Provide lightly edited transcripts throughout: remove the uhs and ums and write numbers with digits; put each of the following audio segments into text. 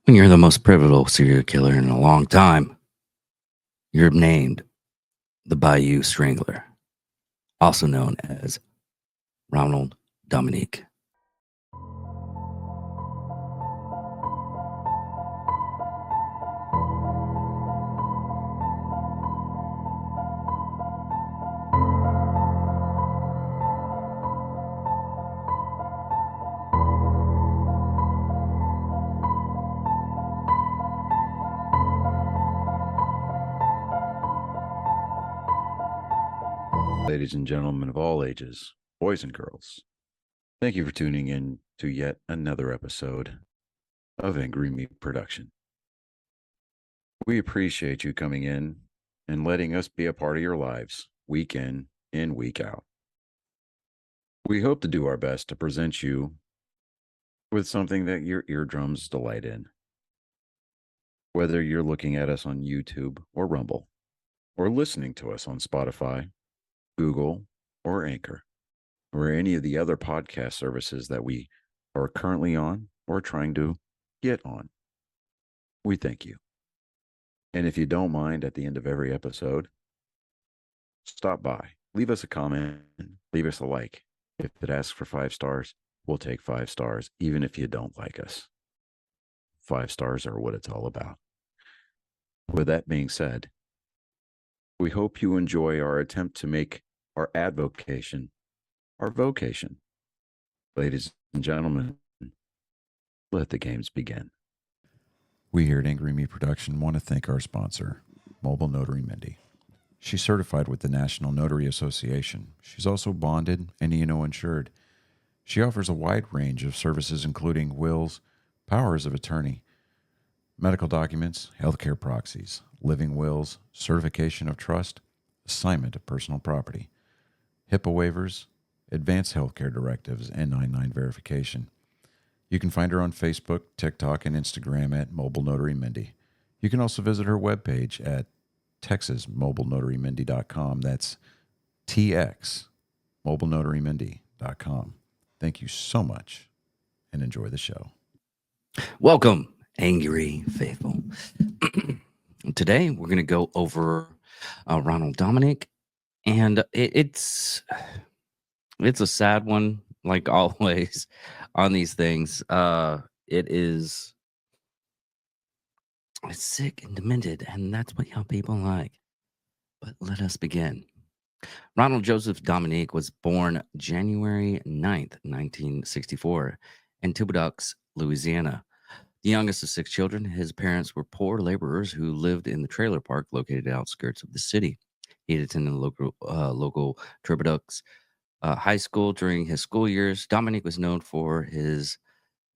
When you're the most pivotal serial killer in a long time, you're named the Bayou Strangler, also known as Ronald Dominique. Ladies and gentlemen of all ages, boys and girls, thank you for tuning in to yet another episode of Angry Meat Production. We appreciate you coming in and letting us be a part of your lives week in and week out. We hope to do our best to present you with something that your eardrums delight in. Whether you're looking at us on YouTube or Rumble, or listening to us on Spotify, Google, or Anchor, or any of the other podcast services that we are currently on or trying to get on. We thank you. And if you don't mind, at the end of every episode, stop by, leave us a comment, leave us a like. If it asks for 5 stars, we'll take 5 stars, even if you don't like us. 5 stars are what it's all about. With that being said, we hope you enjoy our attempt to make our advocation our vocation. Ladies and gentlemen, let the games begin. We here at Angry Me Production want to thank our sponsor, Mobile Notary Mindy. She's certified with the National Notary Association. She's also bonded and E&O insured. She offers a wide range of services including wills, powers of attorney, medical documents, healthcare proxies, living wills, certification of trust, assignment of personal property, HIPAA waivers, advanced healthcare directives, and 99 verification. You can find her on Facebook, TikTok, and Instagram at Mobile Notary Mindy. You can also visit her webpage at TexasMobileNotaryMindy.com. That's TX, MobileNotaryMindy.com. Thank you so much and enjoy the show. Welcome, Angry Faithful. Today, we're going to go over Ronald Dominique, and it's a sad one, like always on these things. It's sick and demented, and that's what y'all people like. But let us begin. Ronald Joseph Dominique was born January 9th, 1964, in Thibodaux, Louisiana. The youngest of 6 children, his parents were poor laborers who lived in the trailer park located outskirts of the city. He had attended local Thibodaux high school. During his school years, Dominique was known for his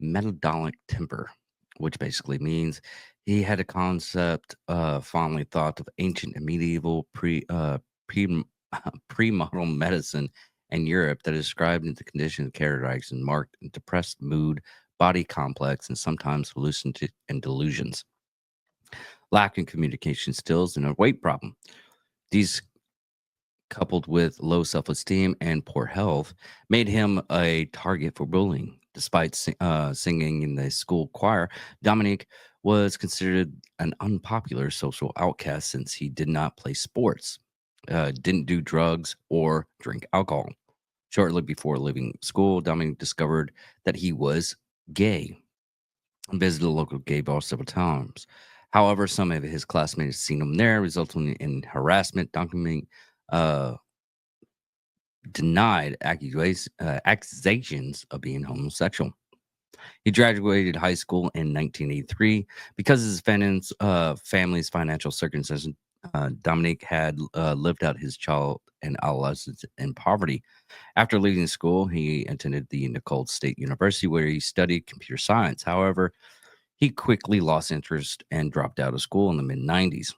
metadolic temper, which basically means he had a concept fondly thought of ancient and medieval pre-model medicine in Europe that is described the condition characterized and marked in depressed mood, body complex, and sometimes hallucinations and delusions. Lack in communication skills and a weight problem. These, coupled with low self-esteem and poor health, made him a target for bullying. Despite singing in the school choir, Dominique was considered an unpopular social outcast since he did not play sports, didn't do drugs, or drink alcohol. Shortly before leaving school, Dominique discovered that he was gay and visited a local gay bar several times. However, some of his classmates seen him there, resulting in harassment. Dominique uh, denied accusations of being homosexual. He graduated high school in 1983 because of his family's financial circumstances. Dominique had lived out his child and adolescence in poverty. After leaving school, he attended the Nicole State University where he studied computer science. However, he quickly lost interest and dropped out of school in the mid 90s.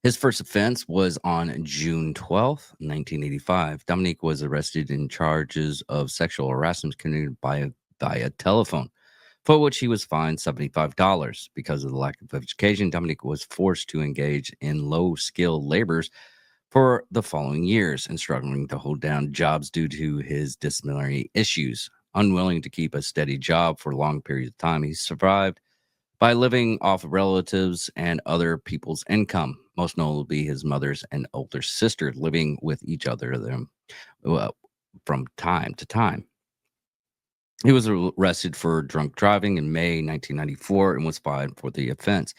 His first offense was on June 12th, 1985. Dominique was arrested in charges of sexual harassment committed via telephone, for which he was fined $75. Because of the lack of education, Dominique was forced to engage in low-skilled labors for the following years and struggling to hold down jobs due to his disciplinary issues. unwilling to keep a steady job for long periods of time. He survived by living off of relatives and other people's income, most notably his mother's and older sister living with each other them, uh, from time to time. He was arrested for drunk driving in May 1994 and was fined for the offense.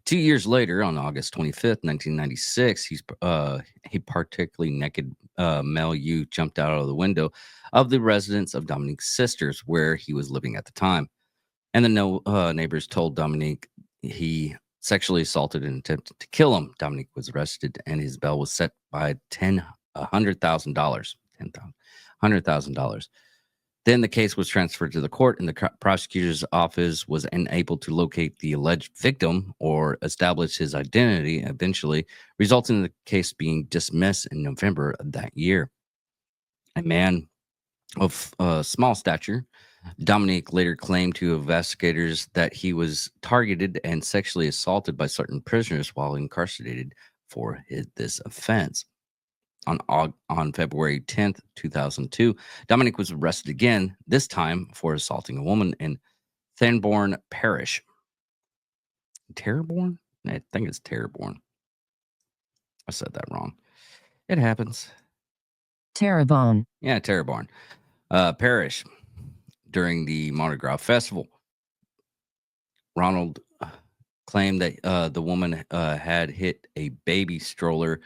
2 years later, on August 25th, 1996, a particularly naked male youth jumped out of the window of the residence of Dominique's sisters, where he was living at the time. And the neighbors told Dominique he sexually assaulted and attempted to kill him. Dominique was arrested, and his bail was set by $100,000. $100,000. Then the case was transferred to the court, and the prosecutor's office was unable to locate the alleged victim or establish his identity, eventually resulting in the case being dismissed in November of that year. A man of small stature, Dominique later claimed to investigators that he was targeted and sexually assaulted by certain prisoners while incarcerated for this offense. On February 10th, 2002, Dominic was arrested again, this time for assaulting a woman in Thanborn Parish. Terborn? I think it's Terborn. I said that wrong. It happens. Terrebonne. Yeah, Terborn Parish during the Mardi Gras Festival. Ronald claimed that the woman had hit a baby stroller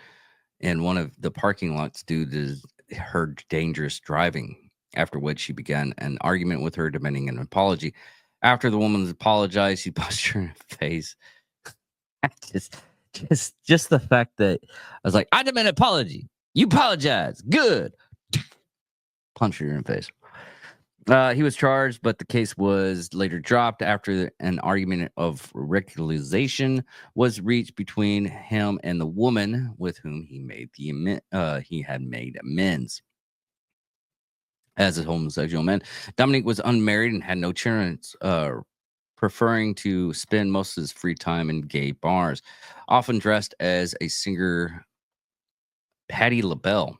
in one of the parking lots due to her dangerous driving, after which she began an argument with her, demanding an apology. After the woman apologized, he punched her in the face. just the fact that I was like, I demand an apology. You apologize. Good. Punch her in the face. He was charged, but the case was later dropped after an argument of reconciliation was reached between him and the woman with whom he had made amends. As a homosexual man, Dominique was unmarried and had no children, preferring to spend most of his free time in gay bars, often dressed as a singer, Patti LaBelle.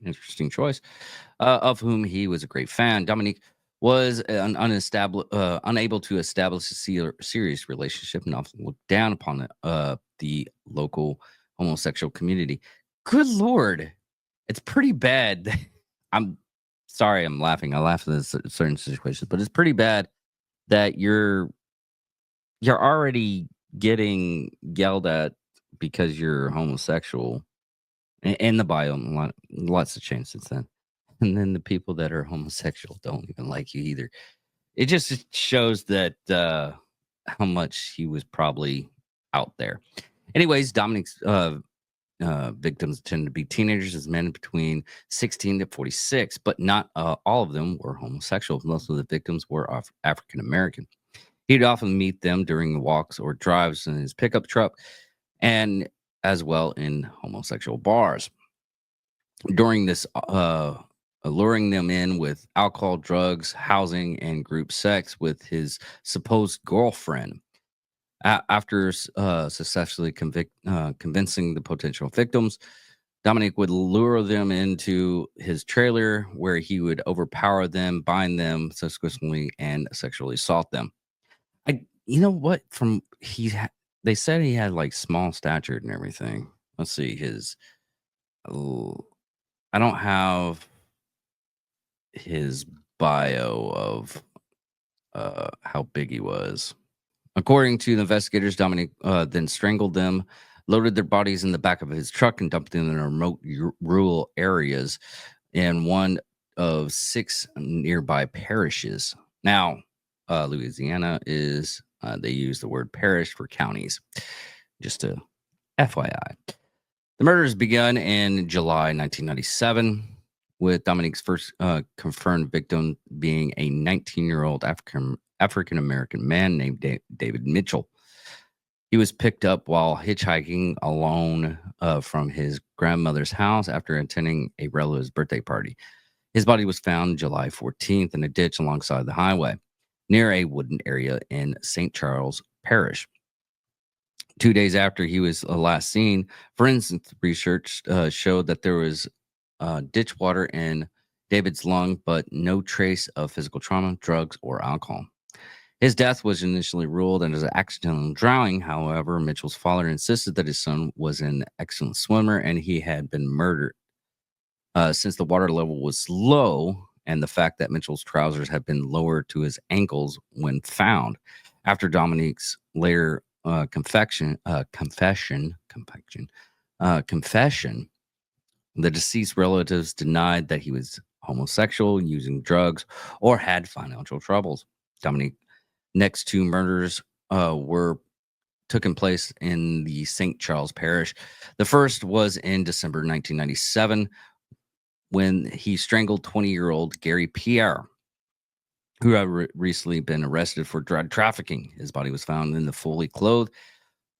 Interesting choice. Of whom he was a great fan. Dominique was unable to establish a serious relationship and often looked down upon the local homosexual community. Good Lord. It's pretty bad. I'm sorry I'm laughing. I laugh at this certain situations, but it's pretty bad that you're already getting yelled at because you're homosexual. In the bio, lots of change since then. And then the people that are homosexual don't even like you either. It just shows that how much he was probably out there. Anyways, Dominic's victims tend to be teenagers as men between 16 to 46, but not all of them were homosexual. Most of the victims were African American. He'd often meet them during walks or drives in his pickup truck, and as well in homosexual bars. During this, luring them in with alcohol, drugs, housing, and group sex with his supposed girlfriend. After successfully convincing the potential victims, Dominic would lure them into his trailer where he would overpower them, bind them subsequently, and sexually assault them. You know what? They said he had like small stature and everything. Let's see I don't have his bio of how big he was. According to the investigators, Dominic then strangled them, loaded their bodies in the back of his truck, and dumped them in remote rural areas in one of 6 nearby parishes. Now, Louisiana is they use the word parish for counties. Just a FYI. The murders begun in July 1997, with Dominique's first confirmed victim being a 19-year-old African-American man named David Mitchell. He was picked up while hitchhiking alone from his grandmother's house after attending a relative's birthday party. His body was found July 14th in a ditch alongside the highway near a wooded area in St. Charles Parish. 2 days after he was last seen, forensic research showed that there was ditch water in David's lung, but no trace of physical trauma, drugs, or alcohol. His death was initially ruled as an accidental drowning. However, Mitchell's father insisted that his son was an excellent swimmer and he had been murdered. Since the water level was low and the fact that Mitchell's trousers had been lowered to his ankles when found, after Dominique's later confession, the deceased relatives denied that he was homosexual, using drugs, or had financial troubles. Dominique next two murders were taken place in the St. Charles Parish. The first was in December 1997 when he strangled 20-year-old Gary Pierre, who had recently been arrested for drug trafficking. His body was found in the fully clothed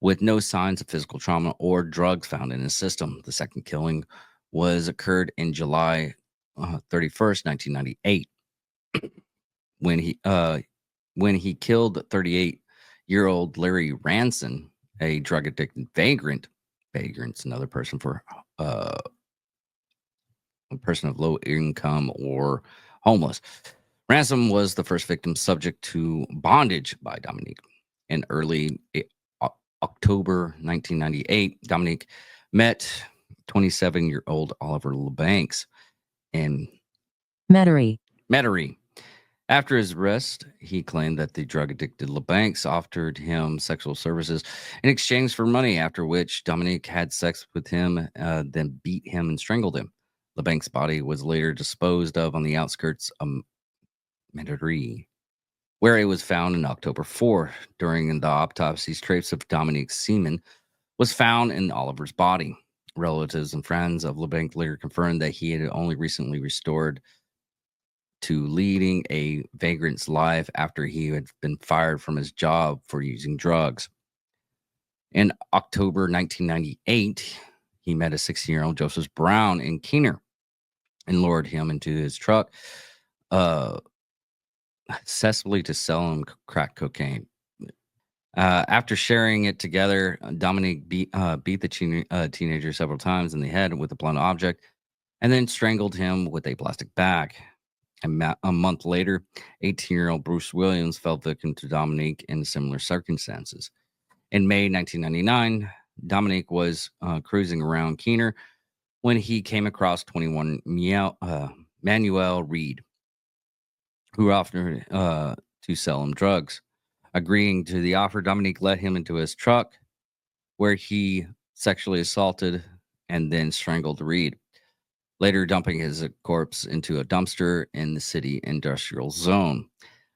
with no signs of physical trauma or drugs found in his system. The second killing was occurred in July 31st, 1998, when he killed 38-year-old Larry Ranson, a drug addicted vagrant. Vagrant's another person for a person of low income or homeless. Ransom was the first victim subject to bondage by Dominique. In early October 1998, Dominique met 27-year-old Oliver LeBanks in Metairie. After his arrest, he claimed that the drug-addicted LeBanks offered him sexual services in exchange for money, after which Dominique had sex with him, then beat him and strangled him. LeBanks' body was later disposed of on the outskirts of Metairie, where it was found on October 4. During the autopsy, traces of Dominique's semen was found in Oliver's body. Relatives and friends of LeBanc later confirmed that he had only recently restored to leading a vagrant's life after he had been fired from his job for using drugs. In October 1998, he met a 16-year-old Joseph Brown in Keener and lured him into his truck, successfully to sell him crack cocaine. After sharing it together, Dominique beat the teenager several times in the head with a blunt object and then strangled him with a plastic bag. A month later, 18-year-old Bruce Williams fell victim to Dominique in similar circumstances. In May 1999, Dominique was cruising around Keener when he came across 21 Manuel Reed, who offered to sell him drugs. Agreeing to the offer, Dominique led him into his truck, where he sexually assaulted and then strangled Reed, later dumping his corpse into a dumpster in the city industrial zone,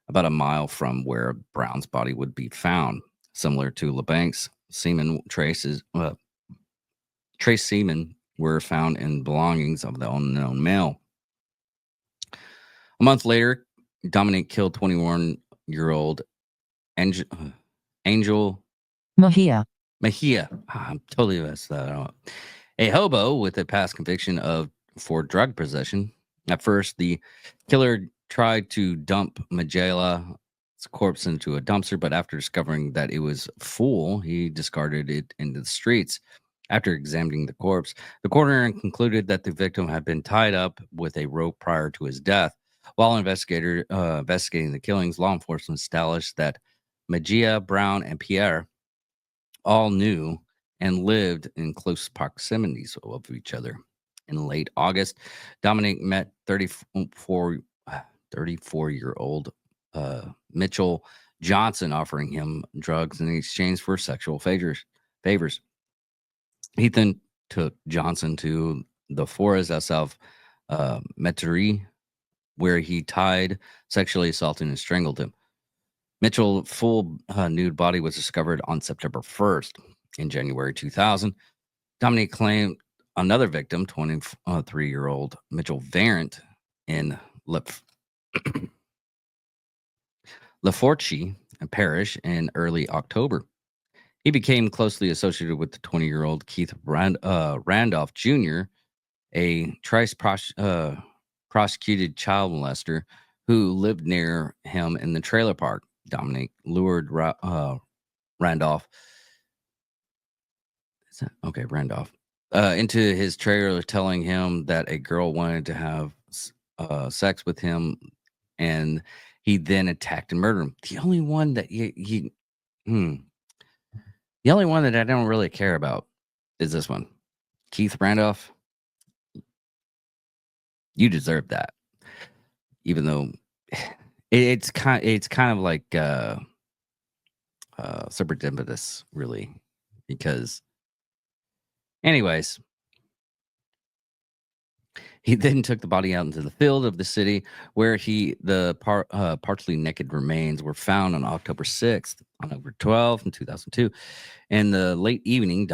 about a mile from where Brown's body would be found. Similar to LeBank's, semen trace semen were found in belongings of the unknown male. A month later, Dominique killed 21-year-old Angel Mejia. I'm totally messed that up. A hobo with a past conviction for drug possession. At first, the killer tried to dump Majella's corpse into a dumpster, but after discovering that it was full, he discarded it into the streets. After examining the corpse, the coroner concluded that the victim had been tied up with a rope prior to his death. While investigating the killings, law enforcement established that Mejia, Brown, and Pierre all knew and lived in close proximities of each other. In late August, Dominic met 34-year-old Mitchell Johnson, offering him drugs in exchange for sexual favors. He then took Johnson to the forest outside of Metairie, where he tied, sexually assaulted, and strangled him. Mitchell's full nude body was discovered on September 1st. In January 2000, Dominique claimed another victim, 23-year-old Mitchell Varant, in Laforche Parish in early October. He became closely associated with the 20-year-old Keith Randolph Jr., a prosecuted child molester who lived near him in the trailer park. Dominic lured Randolph into his trailer, telling him that a girl wanted to have sex with him, and he then attacked and murdered him. The only one that hmm, the only one that I don't really care about is this one, Keith Randolph. You deserve that, even though it's kind of like serendipitous, really, because anyways, he then took the body out into the field of the city where partially naked remains were found on October 6th. On October 12th in 2002. In the late evening,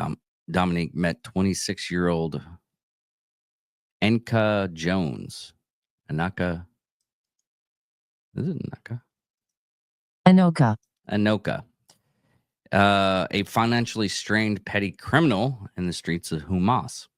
Dominique met 26-year-old Enka Jones. Anaka. Is it Anaka? Anoka. Anoka. A financially strained petty criminal in the streets of Humas.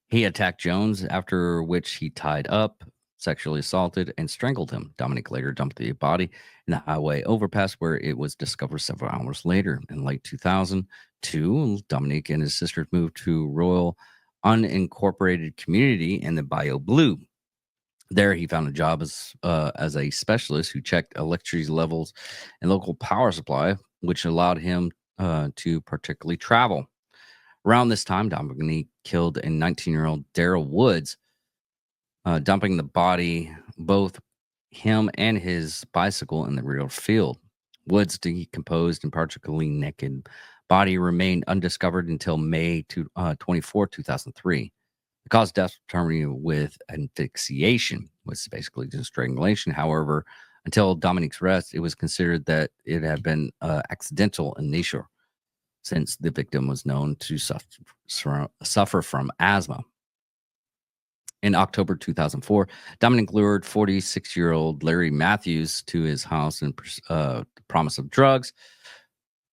He attacked Jones, after which he tied up, sexually assaulted, and strangled him. Dominic later dumped the body in the highway overpass where it was discovered several hours later. In late 2002, Dominic and his sisters moved to Royal Unincorporated Community in the Bayou Blue. There, he found a job as a specialist who checked electricity levels and local power supply, which allowed him to particularly travel. Around this time, Dominique killed a 19-year-old Daryl Woods, dumping the body, both him and his bicycle, in the rear field. Woods' decomposed and partially naked body remained undiscovered until May 24, 2003. The cause of death was determined with asphyxiation, which is basically just strangulation. However, until Dominique's arrest, it was considered that it had been accidental in nature, since the victim was known to suffer from asthma. In October 2004, Dominic lured 46-year-old Larry Matthews to his house and the promise of drugs.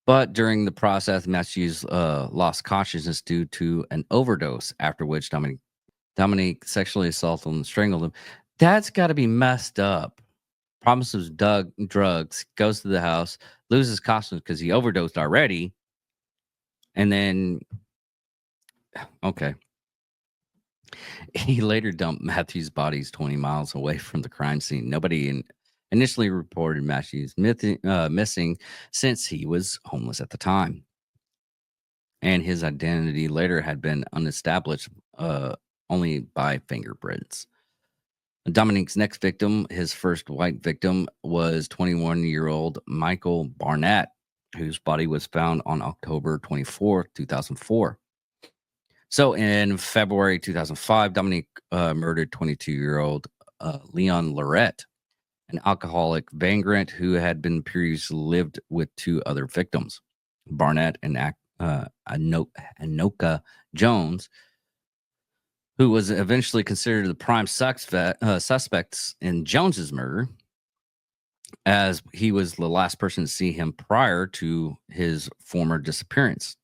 But during the process, Matthews lost consciousness due to an overdose, after which Dominic sexually assaulted and strangled him. That's got to be messed up. Promises drugs, goes to the house, loses consciousness because he overdosed already. And then, okay. He later dumped Matthews' bodies 20 miles away from the crime scene. Nobody initially reported Matthews missing, since he was homeless at the time. And his identity later had been unestablished only by fingerprints. Dominique's next victim, his first white victim, was 21-year-old Michael Barnett, whose body was found on October 24th, 2004. So in February 2005, Dominique murdered 22-year-old Leon Lorette, an alcoholic vagrant who had been previously lived with two other victims, Barnett and Anoka Jones, who was eventually considered the prime suspects in Jones's murder, as he was the last person to see him prior to his former disappearance.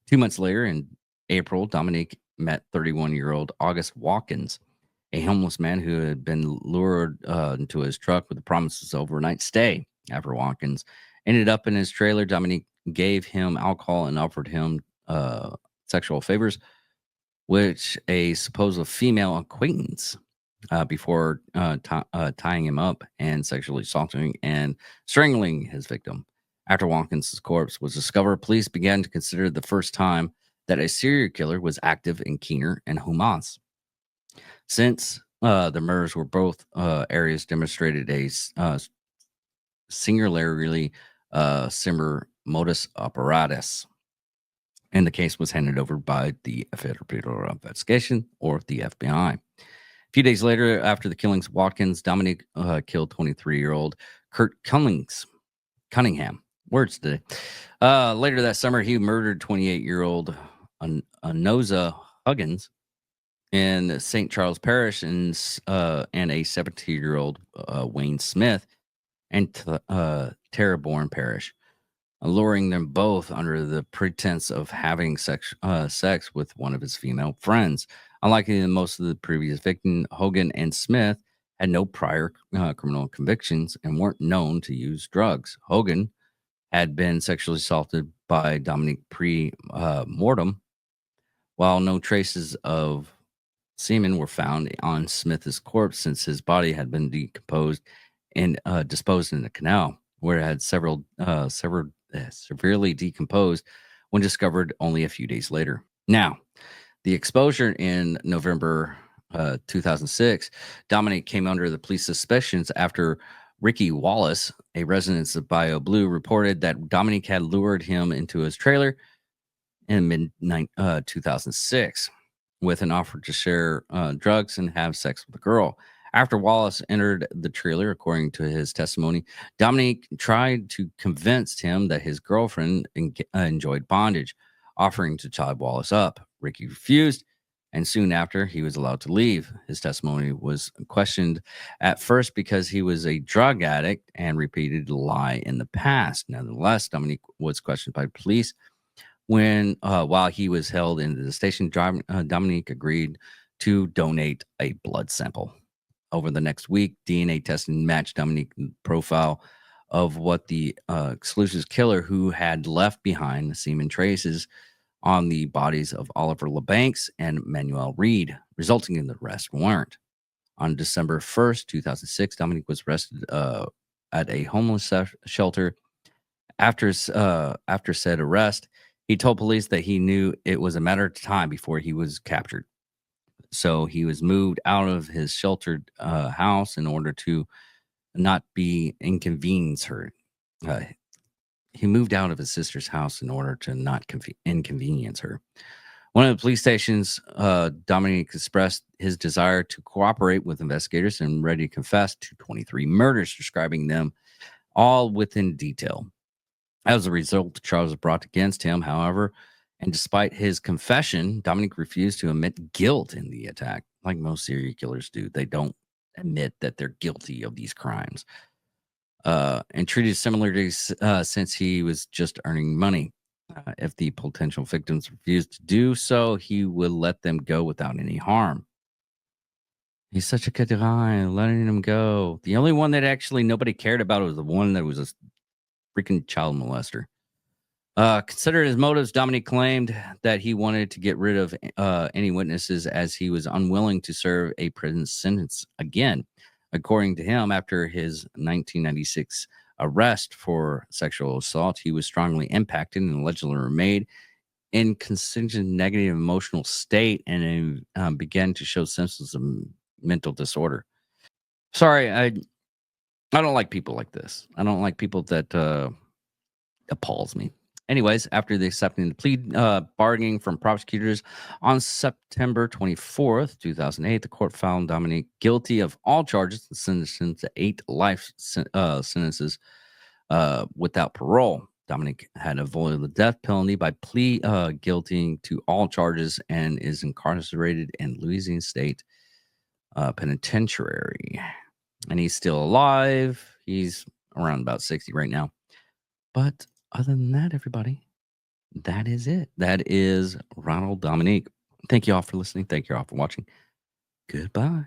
2 months later, in April, Dominique met 31-year-old August Watkins, a homeless man who had been lured into his truck with the promises of overnight stay. After Watkins ended up in his trailer, Dominique gave him alcohol and offered him sexual favors, which a supposed female acquaintance, before tying him up and sexually assaulting and strangling his victim. After Watkins' corpse was discovered, police began to consider the first time that a serial killer was active in Keener and Humas. Since the murders were both areas demonstrated a singularly similar modus operatus, and the case was handed over by the Federal Bureau of Investigation, or the FBI. A few days later, after the killings of Watkins, Dominic killed 23-year-old Kurt Cunningham. Words today. Later that summer, he murdered 28-year-old Anoza Huggins in St. Charles Parish, and a 17-year-old Wayne Smith in Terrebonne Parish, alluring them both under the pretense of having sex with one of his female friends. Unlike most of the previous victims, Hogan and Smith had no prior criminal convictions and weren't known to use drugs. Hogan had been sexually assaulted by Dominic pre-mortem, while no traces of semen were found on Smith's corpse since his body had been decomposed and disposed in a canal, where it had severely decomposed when discovered only a few days later. Now, the exposure in November 2006, Dominic came under the police suspicions after Ricky Wallace, a resident of Bayou Blue, reported that Dominic had lured him into his trailer in mid 2006 with an offer to share drugs and have sex with a girl. After Wallace entered the trailer, according to his testimony, Dominique tried to convince him that his girlfriend enjoyed bondage, offering to tie Wallace up. Ricky refused, and soon after, he was allowed to leave. His testimony was questioned at first because he was a drug addict and repeated a lie in the past. Nonetheless, Dominique was questioned by police when while he was held in the station. Dominique agreed to donate a blood sample. Over the next week, DNA testing matched Dominique's profile of what the exclusive killer who had left behind semen traces on the bodies of Oliver LeBancs and Manuel Reed, resulting in the arrest warrant. On December 1st, 2006, Dominique was arrested at a homeless shelter. After said arrest, he told police that he knew it was a matter of time before he was captured. So he was moved out of his sheltered house in order to not be inconvenience her. Uh, he moved out of his sister's house in order to not inconvenience her. One of the police stations, Dominique expressed his desire to cooperate with investigators and ready to confess to 23 murders, describing them all within detail. As a result, the charge was brought against him, however, and despite his confession, Dominic refused to admit guilt in the attack, like most serial killers do. They don't admit that they're guilty of these crimes. And treated similarly since he was just earning money. If the potential victims refused to do so, he would let them go without any harm. He's such a good guy, letting him go. The only one that actually nobody cared about was the one that was a freaking child molester. Considering his motives, Dominic claimed that he wanted to get rid of any witnesses as he was unwilling to serve a prison sentence again. According to him, after his 1996 arrest for sexual assault, he was strongly impacted and allegedly remained in consistent negative emotional state and began to show symptoms of mental disorder. Sorry, I don't like people like this. I don't like people that appalls me. Anyways, after the accepting the plea bargaining from prosecutors on September 24th, 2008, the court found Dominique guilty of all charges and sentenced him to 8 life sentences without parole. Dominique had avoided the death penalty by plea guilty to all charges and is incarcerated in Louisiana State Penitentiary. And he's still alive. He's around about 60 right now. But other than that, everybody, that is it. That is Ronald Dominique. Thank you all for listening. Thank you all for watching. Goodbye.